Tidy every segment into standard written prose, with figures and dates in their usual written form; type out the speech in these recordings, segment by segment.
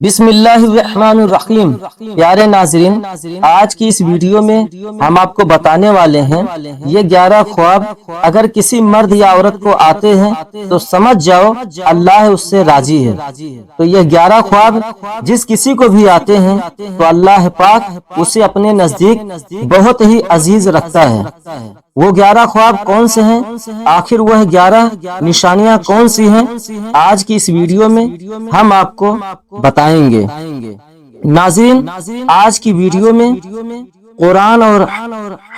بسم اللہ الرحمن الرحیم۔ پیارے ناظرین، آج کی اس ویڈیو میں ہم آپ کو بتانے والے ہیں یہ 11 خواب اگر کسی مرد یا عورت کو آتے ہیں تو سمجھ جاؤ اللہ اس سے راضی ہے۔ تو یہ 11 خواب جس کسی کو بھی آتے ہیں تو اللہ پاک اسے اپنے نزدیک بہت ہی عزیز رکھتا ہے۔ وہ 11 خواب کون سے ہیں، آخر وہ 11 نشانیاں کون سی ہیں، آج کی اس ویڈیو میں ہم آپ کو بتائیں گے۔ ناظرین، آج کی ویڈیو میں قرآن اور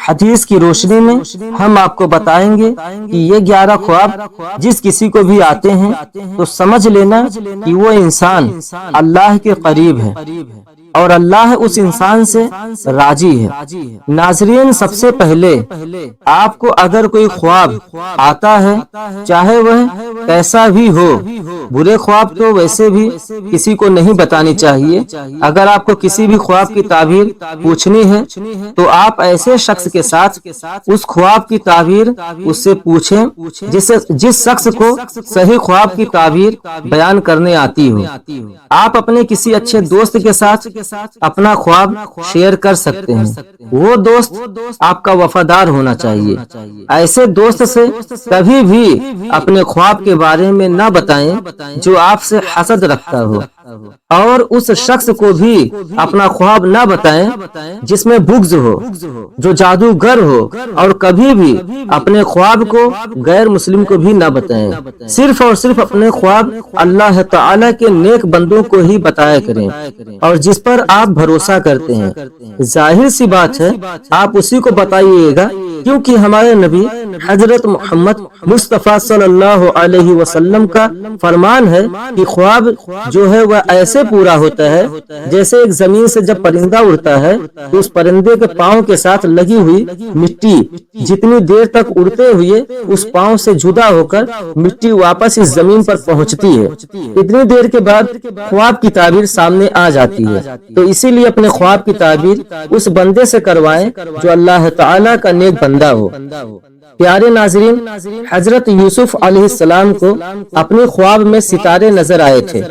حدیث کی روشنی میں ہم آپ کو بتائیں گے کہ یہ 11 خواب جس کسی کو بھی آتے ہیں تو سمجھ لینا کہ وہ انسان اللہ کے قریب ہے اور اللہ اس انسان سے راضی ہے۔ ناظرین، سب سے پہلے آپ کو اگر کوئی خواب آتا ہے، چاہے وہ کیسا بھی ہو، برے خواب تو ویسے بھی کسی کو نہیں بتانی چاہیے۔ اگر آپ کو کسی بھی خواب کی تعبیر پوچھنی ہے تو آپ ایسے شخص کے ساتھ اس خواب کی تعبیر اس سے پوچھیں جس شخص کو صحیح خواب کی تعبیر بیان کرنے آتی ہو۔ آپ اپنے کسی اچھے دوست کے ساتھ اپنا خواب شیئر کر سکتے ہیں۔ وہ دوست آپ کا وفادار ہونا چاہیے۔ ایسے دوست سے کبھی بھی اپنے خواب کے بارے میں نہ بتائیں جو آپ سے حسد رکھتا ہو، اور اس شخص کو بھی اپنا خواب نہ بتائیں جس میں بغض ہو، جو جادوگر ہو، اور کبھی بھی اپنے خواب کو غیر مسلم کو بھی نہ بتائیں۔ صرف اور صرف اپنے خواب اللہ تعالی کے نیک بندوں کو ہی بتایا کریں اور جس پر آپ بھروسہ کرتے ہیں۔ ظاہر سی بات ہے آپ اسی کو بتائیے گا، کیونکہ ہمارے نبی حضرت محمد مصطفیٰ صلی اللہ علیہ وسلم کا فرمان ہے کہ خواب جو ہے وہ ایسے پورا ہوتا ہے جیسے ایک زمین سے جب پرندہ اڑتا ہے تو اس پرندے کے پاؤں کے ساتھ لگی ہوئی مٹی جتنی دیر تک اڑتے ہوئے اس پاؤں سے جدا ہو کر مٹی واپس اس زمین پر پہنچتی ہے، اتنی دیر کے بعد خواب کی تعبیر سامنے آ جاتی ہے۔ تو اسی لیے اپنے خواب کی تعبیر اس بندے سے کروائیں جو اللہ تعالیٰ کا نیک بندہ ہو۔ پیارے ناظرین، حضرت یوسف علیہ السلام کو اپنے خواب میں ستارے نظر آئے تھے،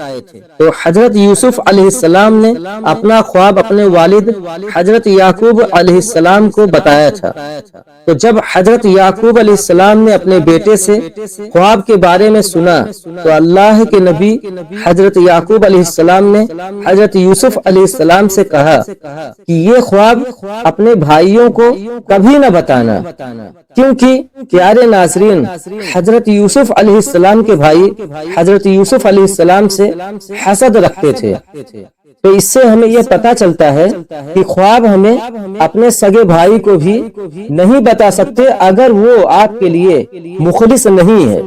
تو حضرت یوسف علیہ السلام نے اپنا خواب اپنے والد حضرت یعقوب علیہ السلام کو بتایا تھا۔ تو جب حضرت یعقوب علیہ السلام نے اپنے بیٹے سے خواب کے بارے میں سنا تو اللہ کے نبی حضرت یعقوب علیہ السلام نے حضرت یوسف علیہ السلام سے کہا کہ یہ خواب اپنے بھائیوں کو کبھی نہ بتانا، کیونکہ پیارے ناظرین حضرت یوسف علیہ السلام کے بھائی حضرت یوسف علیہ السلام سے حسد رکھتے تھے۔ تو اس سے ہمیں یہ پتہ چلتا ہے کہ خواب ہمیں اپنے سگے بھائی کو بھی نہیں بتا سکتے اگر وہ آپ کے لیے مخلص نہیں ہے۔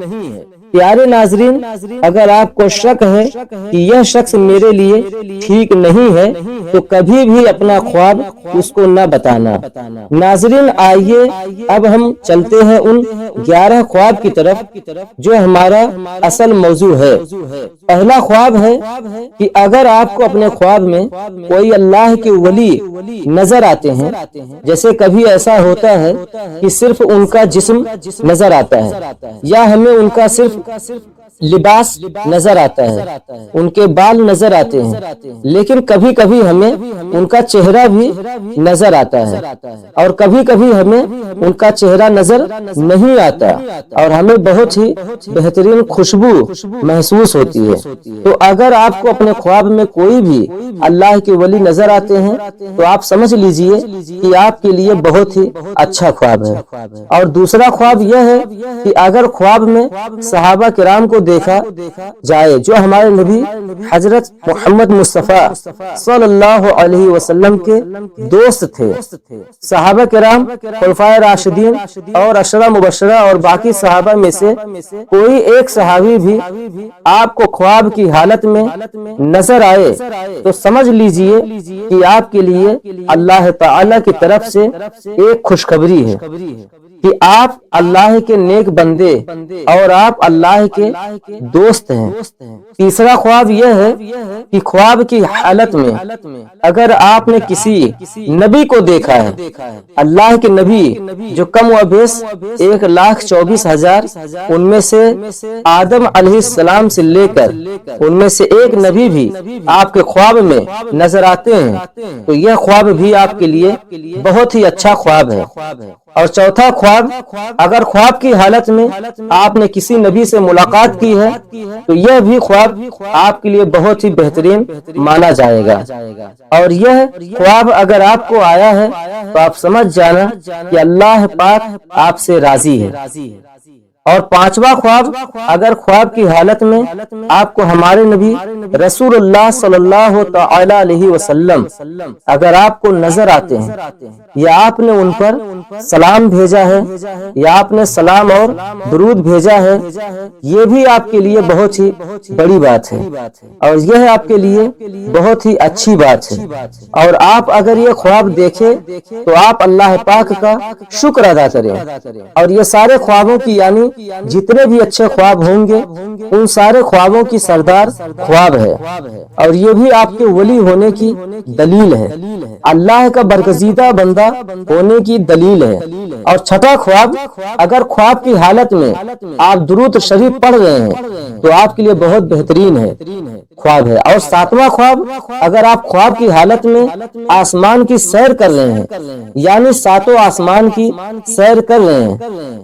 پیارے ناظرین، اگر آپ کو شک ہے کہ یہ شخص میرے لیے ٹھیک نہیں ہے تو کبھی بھی اپنا خواب اس کو نہ بتانا۔ ناظرین، آئیے اب ہم چلتے ہیں ان 11 خواب کی طرف جو ہمارا اصل موضوع ہے۔ پہلا خواب ہے کہ اگر آپ کو اپنے خواب میں کوئی اللہ کے ولی نظر آتے ہیں، جیسے کبھی ایسا ہوتا ہے کہ صرف ان کا جسم نظر آتا ہے یا ہمیں ان کا صرف لباس نظر آتا ہے، ان کے بال نظر آتے ہیں، لیکن کبھی کبھی ہمیں ان کا چہرہ بھی نظر آتا ہے اور کبھی کبھی ہمیں ان کا چہرہ نظر نہیں آتا اور ہمیں بہت ہی بہترین خوشبو محسوس ہوتی ہے۔ تو اگر آپ کو اپنے خواب میں کوئی بھی اللہ کے ولی نظر آتے ہیں تو آپ سمجھ لیجئے کہ آپ کے لیے بہت ہی اچھا خواب ہے۔ اور دوسرا خواب یہ ہے کہ اگر خواب میں صحابہ کرام کو دیکھا جائے جو ہمارے نبی حضرت محمد مصطفیٰ صلی اللہ علیہ وسلم کے دوست تھے، صحابہ کرام، خلفائے راشدین اور عشرہ مبشرہ اور باقی صحابہ میں سے کوئی ایک صحابی بھی آپ کو خواب کی حالت میں نظر آئے تو سمجھ لیجئے کہ آپ کے لیے اللہ تعالی کی طرف سے ایک خوشخبری ہے۔ کہ آپ اللہ کے نیک بندے اور آپ اللہ کے دوست ہیں۔ تیسرا خواب یہ ہے کہ خواب کی حالت میں اگر آپ نے کسی نبی کو دیکھا ہے، اللہ کے نبی جو کم و بیش 1,24,000 ان میں سے آدم علیہ السلام سے لے کر ان میں سے ایک نبی بھی آپ کے خواب میں نظر آتے ہیں، تو یہ خواب بھی آپ کے لیے بہت ہی اچھا خواب ہے۔ اور چوتھا خواب، اگر خواب کی حالت میں آپ نے کسی نبی سے ملاقات کی ہے تو یہ بھی خواب آپ کے لیے بہت ہی بہترین مانا جائے گا۔ اور یہ خواب اگر آپ کو آیا ہے تو آپ سمجھ جانا کہ اللہ پاک آپ سے راضی ہے۔ اور پانچواں خواب، اگر خواب کی حالت میں آپ کو ہمارے نبی رسول اللہ صلی اللہ تعالی علیہ وسلم اگر آپ کو نظر آتے ہیں یا آپ نے ان پر سلام بھیجا ہے یا آپ نے سلام اور درود بھیجا ہے، یہ بھی آپ کے لیے بہت ہی بڑی بات ہے اور یہ آپ کے لیے بہت ہی اچھی بات ہے۔ اور آپ اگر یہ خواب دیکھیں تو آپ اللہ پاک کا شکر ادا کریں۔ اور یہ سارے خوابوں کی یعنی جتنے بھی اچھے خواب ہوں گے ان سارے خوابوں کی سردار خواب ہے، اور یہ بھی آپ کے ولی ہونے کی دلیل ہے، اللہ کا برگزیدہ بندہ ہونے کی دلیل ہے۔ اور چھٹا خواب، اگر خواب کی حالت میں آپ درود شریف پڑھ رہے ہیں تو آپ کے لیے بہت بہترین ہے خواب ہے۔ اور ساتواں خواب، اگر آپ خواب کی حالت میں آسمان کی سیر کر رہے ہیں یعنی ساتوں آسمان کی سیر کر رہے ہیں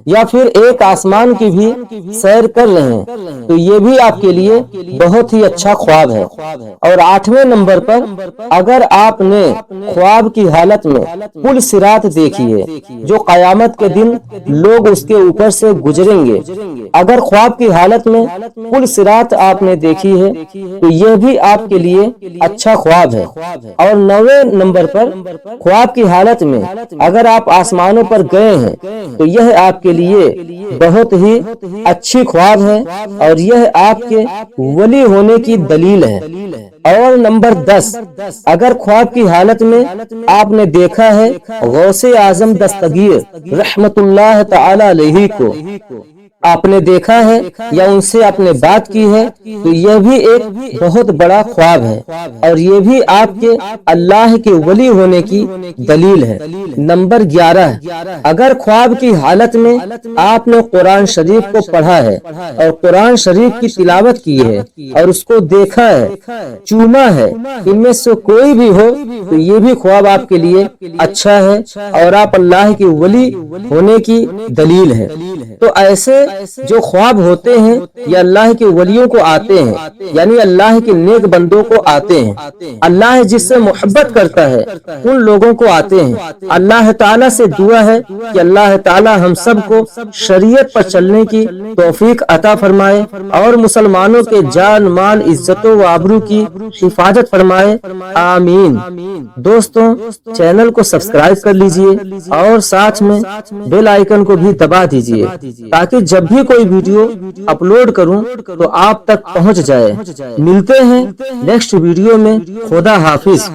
یا پھر ایک آسمان کی بھی سیر کر رہے ہیں تو یہ بھی آپ کے لیے بہت ہی اچھا خواب ہے۔ اور 8ویں نمبر پر، اگر آپ نے خواب کی حالت میں پل صراط دیکھی ہے جو قیامت کے دن لوگ اس کے اوپر سے گزریں گے، اگر خواب کی حالت میں پل صراط آپ نے دیکھی ہے تو یہ بھی آپ کے لیے اچھا خواب ہے۔ اور 9ویں نمبر پر، خواب کی حالت میں اگر آپ آسمانوں پر گئے ہیں تو یہ آپ کے لیے بہت ہی اچھی خواب ہے اور یہ آپ کے ولی ہونے کی دلیل ہے۔ اور نمبر 10، اگر خواب کی حالت میں آپ نے دیکھا ہے غوث اعظم دستگیر رحمت اللہ تعالی علیہ کو آپ نے دیکھا ہے یا ان سے آپ نے بات کی ہے تو یہ بھی ایک بہت بڑا خواب ہے اور یہ بھی آپ کے اللہ کے ولی ہونے کی دلیل ہے۔ نمبر 11، اگر خواب کی حالت میں آپ نے قرآن شریف کو پڑھا ہے اور قرآن شریف کی تلاوت کی ہے اور اس کو دیکھا ہے، چوما ہے، ان میں سے کوئی بھی ہو تو یہ بھی خواب آپ کے لیے اچھا ہے اور آپ اللہ کے ولی ہونے کی دلیل ہے۔ تو ایسے جو خواب ہوتے ہیں یہ اللہ کے ولیوں کو آتے ہیں، یعنی اللہ کے نیک بندوں کو آتے ہیں۔ اللہ جس سے محبت کرتا ہے ان لوگوں کو آتے ہیں۔ اللہ تعالیٰ سے دعا ہے کہ اللہ تعالیٰ ہم سب کو شریعت پر چلنے کی توفیق عطا فرمائے اور مسلمانوں کے جان مال عزت و آبرو کی حفاظت فرمائے، آمین۔ دوستوں، چینل کو سبسکرائب کر لیجئے اور ساتھ میں بیل آئیکن کو بھی دبا دیجئے تاکہ جب بھی کوئی ویڈیو اپلوڈ کروں تو آپ تک پہنچ جائے۔ ملتے ہیں نیکسٹ ویڈیو میں، خدا حافظ۔